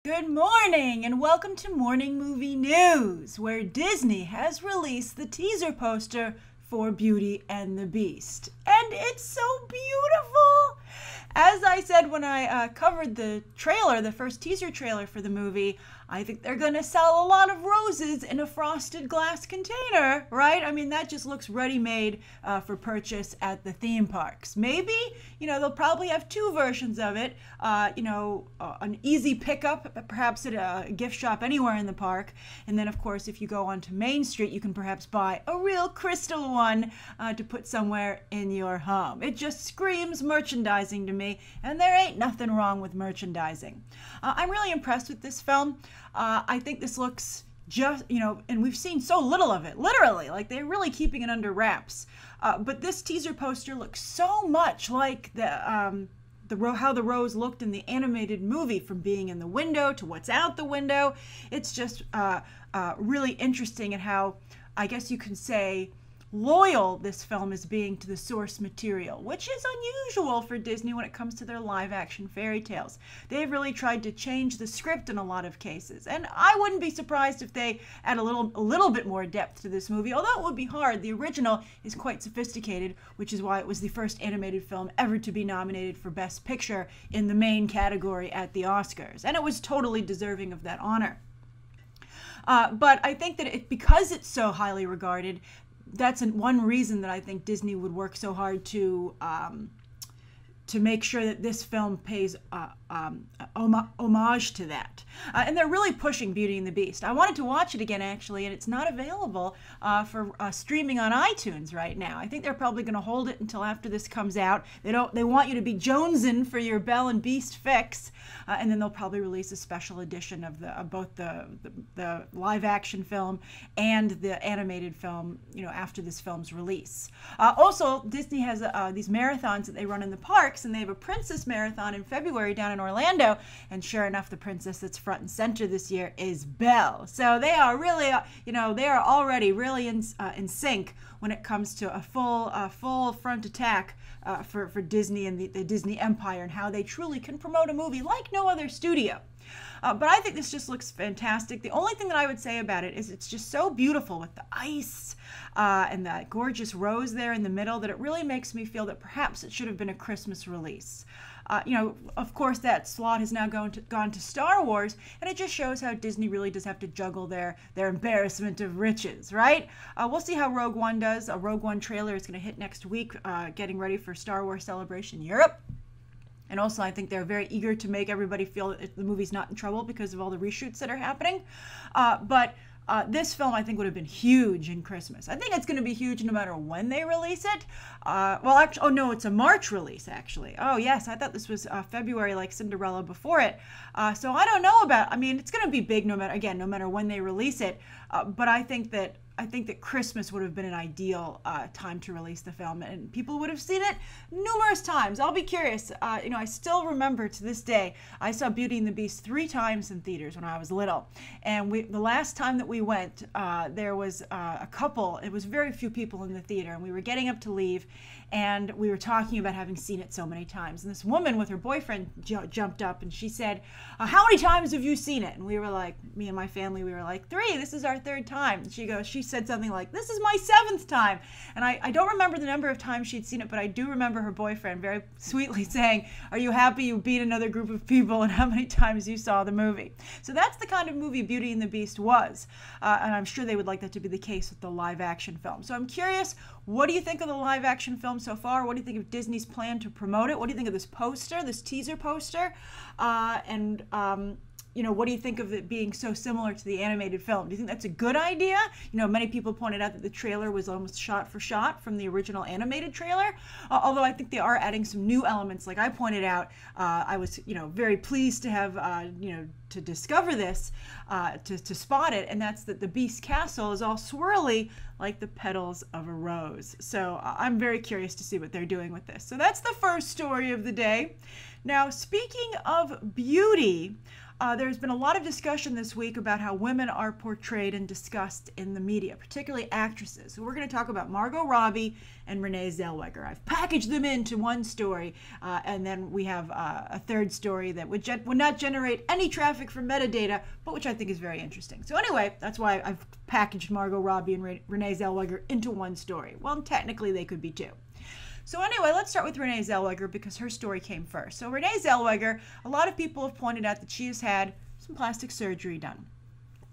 Good morning and welcome to Morning Movie News, where Disney has released the teaser poster for Beauty and the Beast. And it's so beautiful! As I said when I covered the trailer, the first teaser trailer for the movie, I think they're going to sell a lot of roses in a frosted glass container, right? I mean, that just looks ready-made for purchase at the theme parks. Maybe, they'll probably have two versions of it, an easy pickup, perhaps at a gift shop anywhere in the park. And then, of course, if you go onto Main Street, you can perhaps buy a real crystal one to put somewhere in your home. It just screams merchandising to me, and there ain't nothing wrong with merchandising. I'm really impressed with this film. I think this looks just, and we've seen so little of it, literally, like they're really keeping it under wraps. But this teaser poster looks so much like how the rose looked in the animated movie, from being in the window to what's out the window. It's just really interesting at how, I guess you can say, loyal this film is being to the source material, which is unusual for Disney when it comes to their live-action fairy tales. They've really tried to change the script in a lot of cases, and I wouldn't be surprised if they add a little bit more depth to this movie, although it would be hard. The original is quite sophisticated, which is why it was the first animated film ever to be nominated for Best Picture in the main category at the Oscars, and it was totally deserving of that honor. But I think that because it's so highly regarded, that's one reason that I think Disney would work so hard to make sure that this film pays homage to that. And they're really pushing Beauty and the Beast. I wanted to watch it again, actually, and it's not available for streaming on iTunes right now. I think they're probably going to hold it until after this comes out. They want you to be jonesing for your Belle and Beast fix, and then they'll probably release a special edition of both the live-action film and the animated film, after this film's release. Also, Disney has these marathons that they run in the parks, and they have a Princess Marathon in February down in Orlando, and sure enough, the princess that's front and center this year is Belle. So they are really, they are already really in sync when it comes to a full front attack for Disney and the Disney empire, and how they truly can promote a movie like no other studio. But I think this just looks fantastic. The only thing that I would say about it is it's just so beautiful with the ice and that gorgeous rose there in the middle, that it really makes me feel that perhaps it should have been a Christmas release. Of course, that slot has now gone to Star Wars, and it just shows how Disney really does have to juggle their embarrassment of riches, right? We'll see how Rogue One does. A Rogue One trailer is going to hit next week, getting ready for Star Wars Celebration Europe. And also, I think they're very eager to make everybody feel that the movie's not in trouble because of all the reshoots that are happening. But this film, I think, would have been huge in Christmas. I think it's going to be huge no matter when they release it. Oh no, it's a March release, actually. Oh yes, I thought this was February, like Cinderella before it. So I don't know it's going to be big no matter when they release it. But I think that Christmas would have been an ideal time to release the film, and people would have seen it numerous times. I'll be curious. I still remember to this day, I saw Beauty and the Beast 3 times in theaters when I was little. And the last time that we went, there was a couple. It was very few people in the theater, and we were getting up to leave, and we were talking about having seen it so many times. And this woman with her boyfriend jumped up, and she said, "How many times have you seen it?" And we were like, me and my family, we were like, 3. This is our 3rd time. And she said something like, "This is my 7th time." And I don't remember the number of times she'd seen it, but I do remember her boyfriend very sweetly saying, "Are you happy you beat another group of people and how many times you saw the movie?" So that's the kind of movie Beauty and the Beast was. And I'm sure they would like that to be the case with the live-action film. So I'm curious, what do you think of the live-action film so far? What do you think of Disney's plan to promote it? What do you think of this poster, this teaser poster? What do you think of it being so similar to the animated film? Do you think that's a good idea? Many people pointed out that the trailer was almost shot for shot from the original animated trailer. Although I think they are adding some new elements. Like I pointed out, I was, very pleased to have, to discover this, to spot it, and that's that the Beast Castle is all swirly like the petals of a rose. So I'm very curious to see what they're doing with this. So that's the first story of the day. Now, speaking of beauty, There's been a lot of discussion this week about how women are portrayed and discussed in the media, particularly actresses. So we're going to talk about Margot Robbie and Renee Zellweger. I've packaged them into one story, and then we have a third story that would not generate any traffic from metadata, but which I think is very interesting. So anyway, that's why I've packaged Margot Robbie and Renee Zellweger into one story. Well, technically they could be two. So anyway, let's start with Renee Zellweger because her story came first. So Renee Zellweger, a lot of people have pointed out that she has had some plastic surgery done.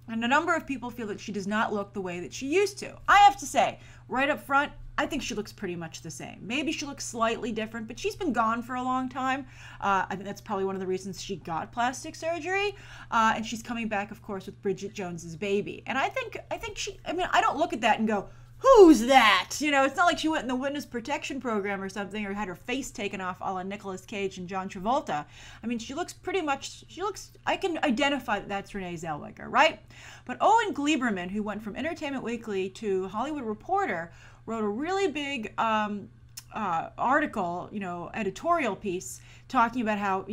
And a number of people feel that she does not look the way that she used to. I have to say, right up front, I think she looks pretty much the same. Maybe she looks slightly different, but she's been gone for a long time. I think that's probably one of the reasons she got plastic surgery. And she's coming back, of course, with Bridget Jones's Baby. And I think I don't look at that and go, who's that? You know, it's not like she went in the witness protection program or something or had her face taken off a la Nicolas Cage and John Travolta. I mean, she looks, I can identify that that's Renee Zellweger, right? But Owen Gleiberman, who went from Entertainment Weekly to Hollywood Reporter, wrote a really big article, editorial piece talking about how,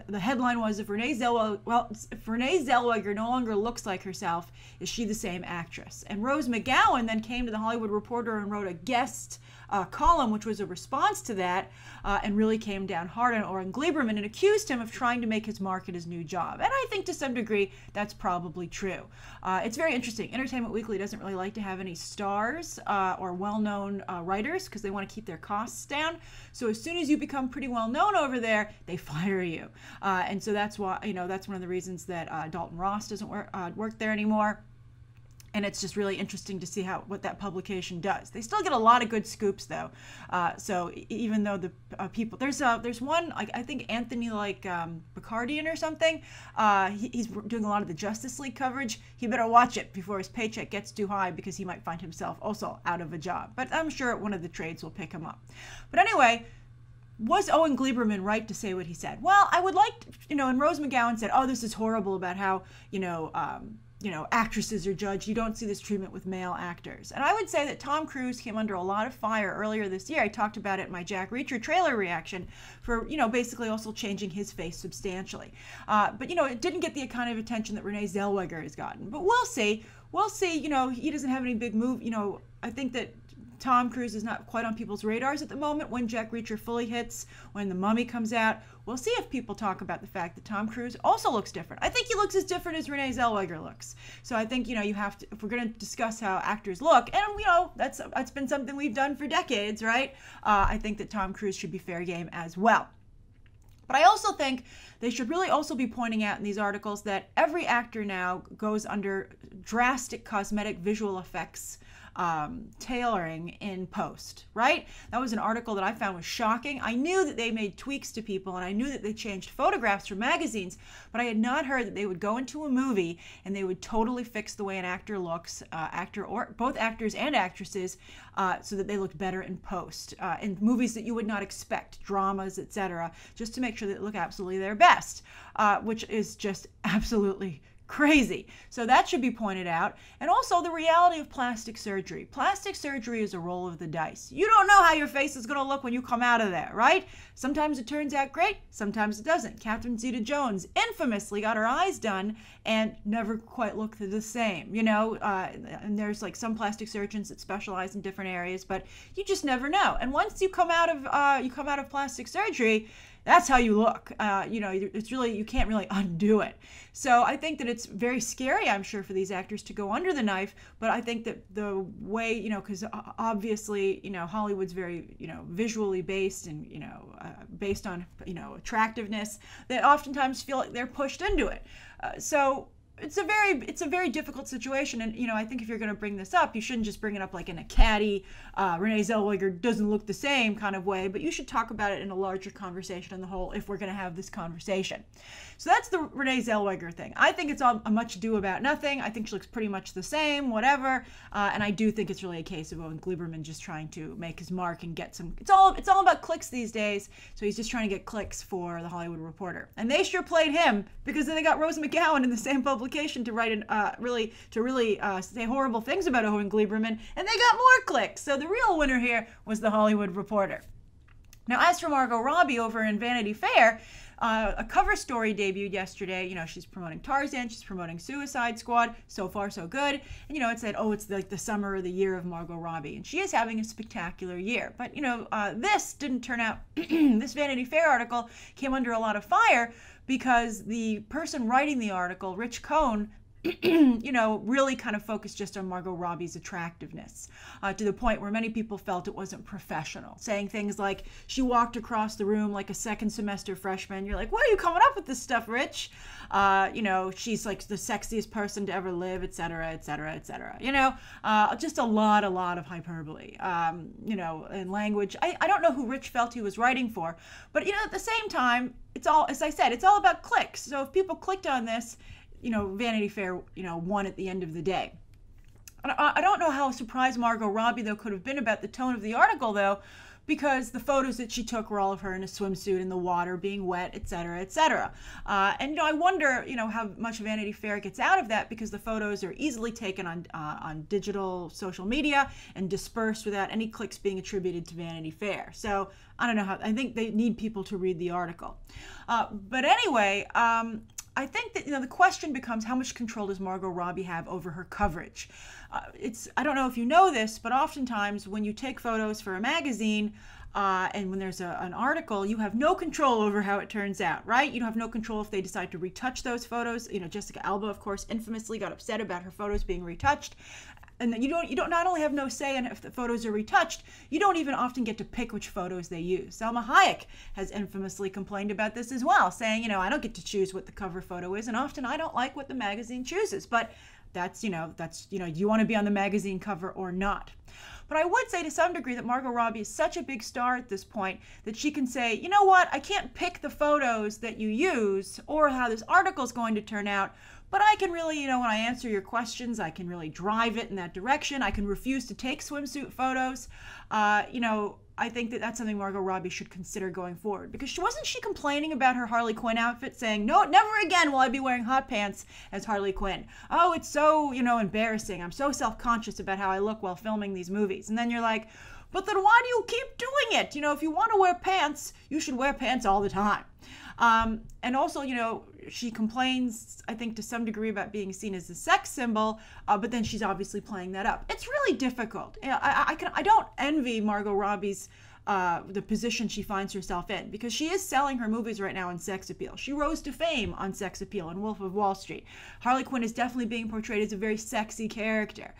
the headline was, if Renee Zellweger no longer looks like herself, is she the same actress? And Rose McGowan then came to the Hollywood Reporter and wrote a guest column, which was a response to that, and really came down hard on Owen Gleiberman and accused him of trying to make his mark at his new job. And I think to some degree that's probably true. It's very interesting. Entertainment Weekly doesn't really like to have any stars or well-known writers because they want to keep their costs down. So as soon as you become pretty well-known over there, they fire you. And so that's why, that's one of the reasons that Dalton Ross doesn't work there anymore. And it's just really interesting to see what that publication does. They still get a lot of good scoops, though. So even though the people, there's one, I think Anthony Bacardian or something. He's doing a lot of the Justice League coverage. He better watch it before his paycheck gets too high because he might find himself also out of a job. But I'm sure one of the trades will pick him up. But anyway, was Owen Gleiberman right to say what he said? Well, I would like, and Rose McGowan said, oh, this is horrible about how, actresses are judged. You don't see this treatment with male actors. And I would say that Tom Cruise came under a lot of fire earlier this year. I talked about it in my Jack Reacher trailer reaction for, basically also changing his face substantially. But, it didn't get the kind of attention that Renee Zellweger has gotten. But we'll see. We'll see. He doesn't have any big move. I think that Tom Cruise is not quite on people's radars at the moment. When Jack Reacher fully hits, when The Mummy comes out, we'll see if people talk about the fact that Tom Cruise also looks different. I think he looks as different as Renee Zellweger looks. So I think, you have to, if we're going to discuss how actors look, and, that's been something we've done for decades, right? I think that Tom Cruise should be fair game as well. But I also think they should really also be pointing out in these articles that every actor now goes under drastic cosmetic visual effects tailoring in post, right? That was an article that I found was shocking. I knew that they made tweaks to people and I knew that they changed photographs from magazines, but I had not heard that they would go into a movie and they would totally fix the way an actor looks, both actors and actresses, so that they looked better in post, in movies that you would not expect, dramas, etc., just to make sure that they look absolutely their best, which is just absolutely crazy. So that should be pointed out. And also the reality of plastic surgery. Plastic surgery is a roll of the dice. You don't know how your face is going to look when you come out of there, right? Sometimes it turns out great, sometimes it doesn't. Catherine Zeta-Jones infamously got her eyes done and never quite looked the same, and there's some plastic surgeons that specialize in different areas, but you just never know. And once you come out of plastic surgery, that's how you look. It's really, you can't really undo it. So I think that it's very scary, I'm sure, for these actors to go under the knife. But I think that the way, because obviously, Hollywood's very, visually based and, based on, attractiveness, they oftentimes feel like they're pushed into it. So it's a very difficult situation, and I think if you're going to bring this up, you shouldn't just bring it up like in a catty, Renee Zellweger doesn't look the same kind of way, but you should talk about it in a larger conversation on the whole if we're going to have this conversation. So that's the Renee Zellweger thing. I think it's all a much ado about nothing. I think she looks pretty much the same, whatever, and I do think it's really a case of Owen Gleiberman just trying to make his mark and get some. It's all about clicks these days, so he's just trying to get clicks for the Hollywood Reporter, and they sure played him because then they got Rose McGowan in the same publication to write really say horrible things about Owen Gleiberman, and they got more clicks. So the real winner here was the Hollywood Reporter. Now, as for Margot Robbie over in Vanity Fair, a cover story debuted yesterday. You know, she's promoting Tarzan, she's promoting Suicide Squad. So far, so good. And, you know, it said, oh, it's like the summer or the year of Margot Robbie. And she is having a spectacular year. But, you know, this didn't turn out, this Vanity Fair article came under a lot of fire because the person writing the article, Rich Cohn, you know, really kind of focused just on Margot Robbie's attractiveness to the point where many people felt it wasn't professional, saying things like she walked across the room like a second semester freshman. You're like, where are you coming up with this stuff, Rich? You know, she's like the sexiest person to ever live, et cetera, et cetera, et cetera. You know, just a lot of hyperbole, you know, in language. I don't know who Rich felt he was writing for, but, you know, at the same time, it's all, as I said, it's all about clicks. So if people clicked on this, you know, Vanity Fair, you know, won at the end of the day. I don't know how surprised Margot Robbie, though, could have been about the tone of the article, though, because the photos that she took were all of her in a swimsuit in the water, being wet, et cetera, et cetera. And, you know, I wonder, you know, how much Vanity Fair gets out of that, because the photos are easily taken on digital social media and dispersed without any clicks being attributed to Vanity Fair. So I don't know how, I think they need people to read the article. But anyway, I think that, you know, the question becomes, how much control does Margot Robbie have over her coverage? I don't know if you know this, but oftentimes when you take photos for a magazine and when there's an article, you have no control over how it turns out, right? You have no control if they decide to retouch those photos. You know, Jessica Alba, of course, infamously got upset about her photos being retouched. And then you don't not only have no say in if the photos are retouched, you don't even often get to pick which photos they use. Salma Hayek has infamously complained about this as well, saying, you know, I don't get to choose what the cover photo is, and often I don't like what the magazine chooses. But that's, you know, you want to be on the magazine cover or not. But I would say to some degree that Margot Robbie is such a big star at this point that she can say, you know what, I can't pick the photos that you use or how this article is going to turn out, but I can really, you know, when I answer your questions, I can really drive it in that direction. I can refuse to take swimsuit photos. You know, I think that that's something Margot Robbie should consider going forward, because wasn't she complaining about her Harley Quinn outfit, saying, no, never again will I be wearing hot pants as Harley Quinn. Oh, it's so, you know, embarrassing. I'm so self-conscious about how I look while filming these movies. And then you're like, but then why do you keep doing it? You know, if you want to wear pants, you should wear pants all the time. And also, you know, she complains, I think, to some degree about being seen as a sex symbol, but then she's obviously playing that up. It's really difficult. I don't envy Margot Robbie's the position she finds herself in, because she is selling her movies right now on sex appeal. She rose to fame on sex appeal in Wolf of Wall Street. Harley Quinn is definitely being portrayed as a very sexy character.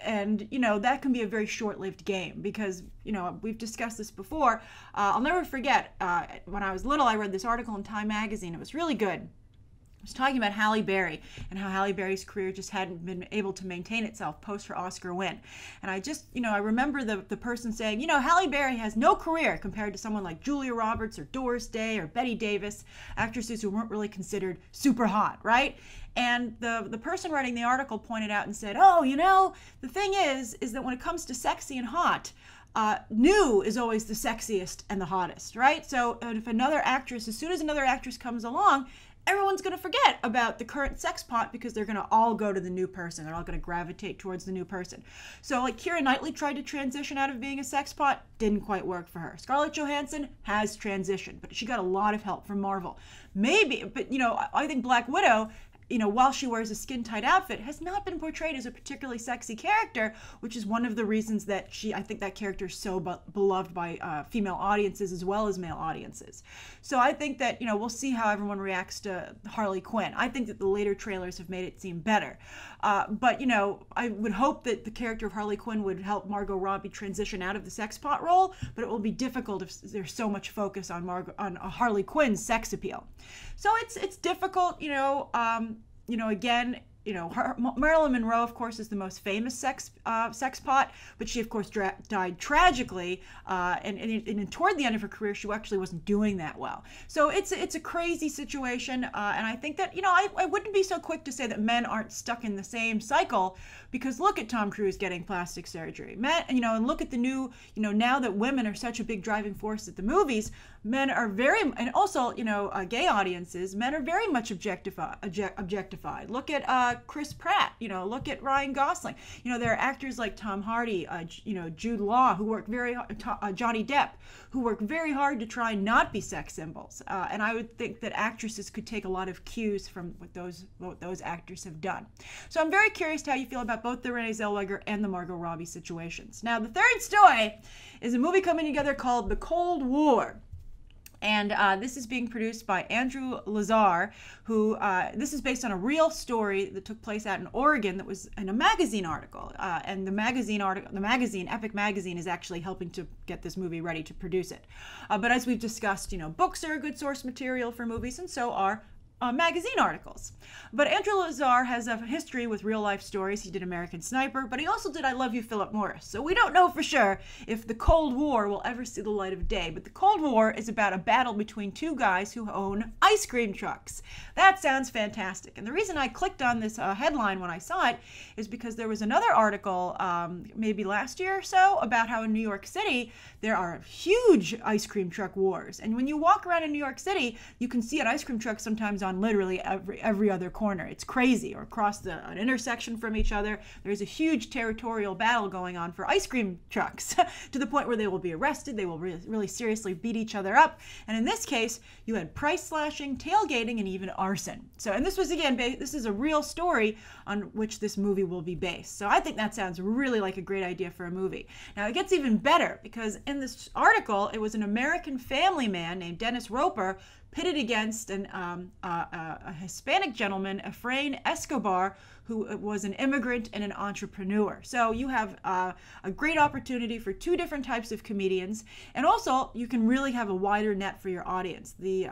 And, you know, that can be a very short-lived game because, you know, we've discussed this before. I'll never forget, when I was little, I read this article in Time magazine. It was really good. It was talking about Halle Berry and how Halle Berry's career just hadn't been able to maintain itself post her Oscar win. And I just, you know, I remember the person saying, you know, Halle Berry has no career compared to someone like Julia Roberts or Doris Day or Bette Davis, actresses who weren't really considered super hot, right? And the person writing the article pointed out and said, oh, you know, the thing is that when it comes to sexy and hot, new is always the sexiest and the hottest, right? So if another actress, as soon as another actress comes along, everyone's going to forget about the current sex pot because they're going to all go to the new person. They're all going to gravitate towards the new person. So like Keira Knightley tried to transition out of being a sex pot, didn't quite work for her. Scarlett Johansson has transitioned, but she got a lot of help from Marvel. Maybe, but you know, I think Black Widow, you know, while she wears a skin-tight outfit, has not been portrayed as a particularly sexy character, which is one of the reasons that I think that character is so beloved by female audiences as well as male audiences. So I think that, you know, we'll see how everyone reacts to Harley Quinn. I think that the later trailers have made it seem better. But, you know, I would hope that the character of Harley Quinn would help Margot Robbie transition out of the sex pot role, but it will be difficult if there's so much focus on Harley Quinn's sex appeal. So it's difficult, you know, again, you know, Marilyn Monroe, of course, is the most famous sex pot, but she, of course, died tragically, and toward the end of her career, she actually wasn't doing that well. So it's a crazy situation, and I think that, you know, I wouldn't be so quick to say that men aren't stuck in the same cycle, because look at Tom Cruise getting plastic surgery. Men, you know, and look at the new, you know, now that women are such a big driving force at the movies, men are very, and also, gay audiences, men are very much objectified. Look at Chris Pratt, look at Ryan Gosling. There are actors like Tom Hardy, Jude Law, who work Johnny Depp, who work very hard to try and not be sex symbols. And I would think that actresses could take a lot of cues from what those actors have done. So I'm very curious to how you feel about both the Renee Zellweger and the Margot Robbie situations. Now, the third story is a movie coming together called The Cold War. And this is being produced by Andrew Lazar, who, this is based on a real story that took place out in Oregon that was in a magazine article. And the magazine, Epic Magazine, is actually helping to get this movie ready to produce it. But as we've discussed, books are a good source material for movies, and so are magazine articles. But Andrew Lazar has a history with real-life stories. He did American Sniper, but he also did I Love You, Philip Morris. So we don't know for sure if the Cold War will ever see the light of day. But the Cold War is about a battle between two guys who own ice cream trucks. That sounds fantastic. And the reason I clicked on this headline when I saw it is because there was another article, maybe last year or so, about how in New York City there are huge ice cream truck wars. And when you walk around in New York City, you can see an ice cream truck sometimes on literally every other corner. It's crazy. Or across an intersection from each other, there's a huge territorial battle going on for ice cream trucks to the point where they will be arrested. They will really seriously beat each other up. And in this case, you had price slashing, tailgating, and even arson. So, and this was, again, this is a real story on which this movie will be based. So I think that sounds really like a great idea for a movie. Now, it gets even better because in this article, it was an American family man named Dennis Roper pitted against a Hispanic gentleman, Efrain Escobar, who was an immigrant and an entrepreneur. So you have a great opportunity for two different types of comedians, and also you can really have a wider net for your audience. The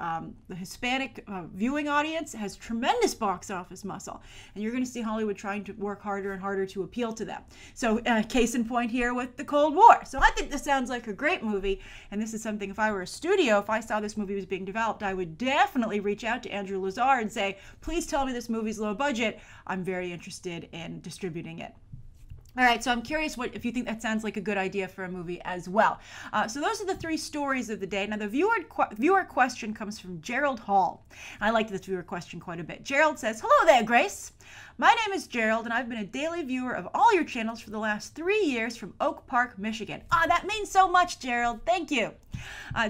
Hispanic viewing audience has tremendous box office muscle, and you're going to see Hollywood trying to work harder and harder to appeal to them. So case in point here with the Cold War. So I think this sounds like a great movie, and this is something, if I were a studio, if I saw this movie was being developed, I would definitely reach out to Andrew Lazar and say, please tell me this movie's low budget. I'm very interested in distributing it. All right, so I'm curious if you think that sounds like a good idea for a movie as well. So those are the three stories of the day. Now, the viewer question comes from Gerald Hall. I liked this viewer question quite a bit. Gerald says, hello there, Grace. My name is Gerald, and I've been a daily viewer of all your channels for the last 3 years from Oak Park, Michigan. That means so much, Gerald. Thank you.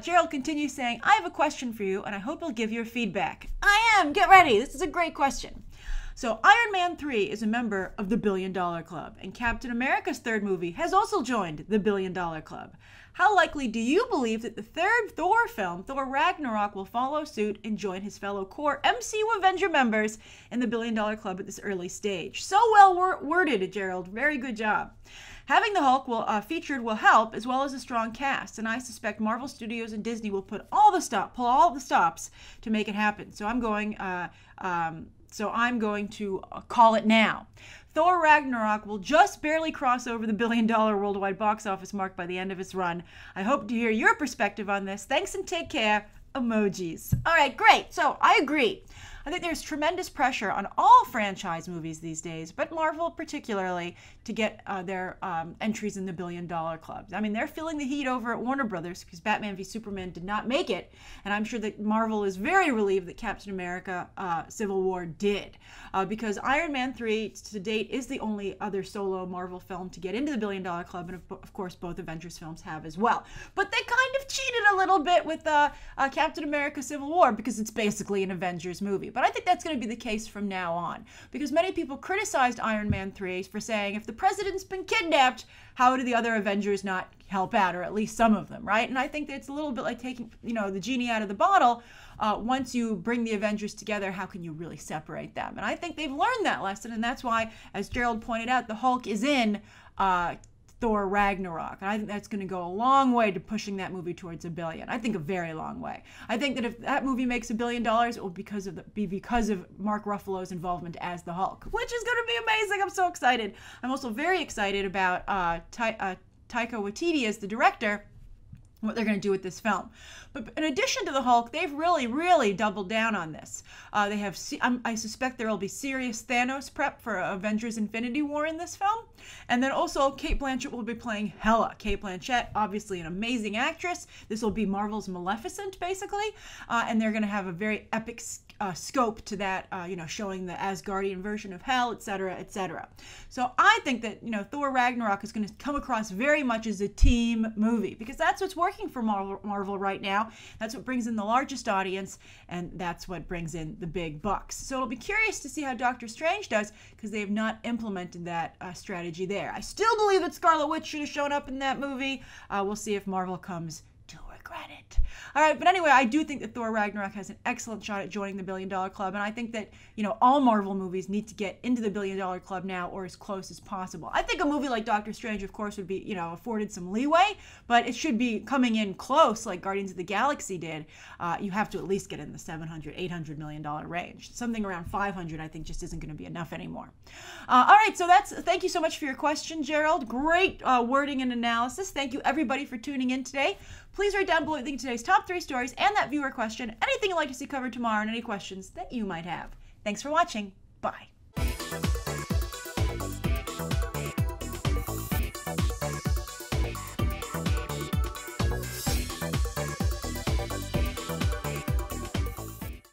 Gerald continues saying, I have a question for you, and I hope you'll give your feedback. I am. Get ready. This is a great question. So Iron Man 3 is a member of the $1 Billion Club, and Captain America's third movie has also joined the $1 Billion Club. How likely do you believe that the third Thor film, Thor Ragnarok, will follow suit and join his fellow core MCU Avenger members in the $1 Billion Club at this early stage? So well worded, Gerald. Very good job. Having the Hulk featured will help, as well as a strong cast, and I suspect Marvel Studios and Disney will pull all the stops to make it happen. So I'm going to call it now. Thor Ragnarok will just barely cross over the $1 billion worldwide box office mark by the end of its run. I hope to hear your perspective on this. Thanks and take care. Emojis. All right, great. So I agree. I think there's tremendous pressure on all franchise movies these days, but Marvel particularly, to get their entries in the $1 Billion Club. I mean, they're feeling the heat over at Warner Brothers because Batman v Superman did not make it, and I'm sure that Marvel is very relieved that Captain America Civil War did, because Iron Man 3 to date is the only other solo Marvel film to get into the $1 Billion Club, and of course both Avengers films have as well. But they kind of cheated a little bit with Captain America Civil War because it's basically an Avengers movie. But I think that's going to be the case from now on, because many people criticized Iron Man 3 for saying, if the president's been kidnapped, how do the other Avengers not help out, or at least some of them, right? And I think that it's a little bit like taking, the genie out of the bottle. Once you bring the Avengers together, how can you really separate them? And I think they've learned that lesson, and that's why, as Gerald pointed out, the Hulk is in Thor Ragnarok. And I think that's going to go a long way to pushing that movie towards $1 billion. I think a very long way. I think that if that movie makes $1 billion, it will be because of Mark Ruffalo's involvement as the Hulk, which is going to be amazing. I'm so excited. I'm also very excited about Taika Waititi as the director, what they're going to do with this film. But in addition to the Hulk, they've really doubled down on this. I suspect there will be serious Thanos prep for Avengers Infinity War in this film. And then also Cate Blanchett will be playing Hela. Cate Blanchett, obviously an amazing actress. This will be Marvel's Maleficent, basically. And they're going to have a very epic scope to that, showing the Asgardian version of hell, etc., etc. So I think that, Thor Ragnarok is going to come across very much as a team movie, because that's what's working for Marvel right now. That's what brings in the largest audience, and that's what brings in the big bucks. So it'll be curious to see how Doctor Strange does, because they have not implemented that strategy there. I still believe that Scarlet Witch should have shown up in that movie. We'll see if Marvel comes to regret it. All right, but anyway, I do think that Thor Ragnarok has an excellent shot at joining the $1 billion club, and I think that, all Marvel movies need to get into the $1 billion club now, or as close as possible. I think a movie like Doctor Strange, of course, would be, afforded some leeway, but it should be coming in close like Guardians of the Galaxy did. You have to at least get in the $700, $800 million range. Something around 500, I think, just isn't going to be enough anymore. All right, so thank you so much for your question, Gerald. Great wording and analysis. Thank you, everybody, for tuning in today. Please write down below what you think of today's top 3 stories and that viewer question, anything you'd like to see covered tomorrow, and any questions that you might have. Thanks for watching. Bye.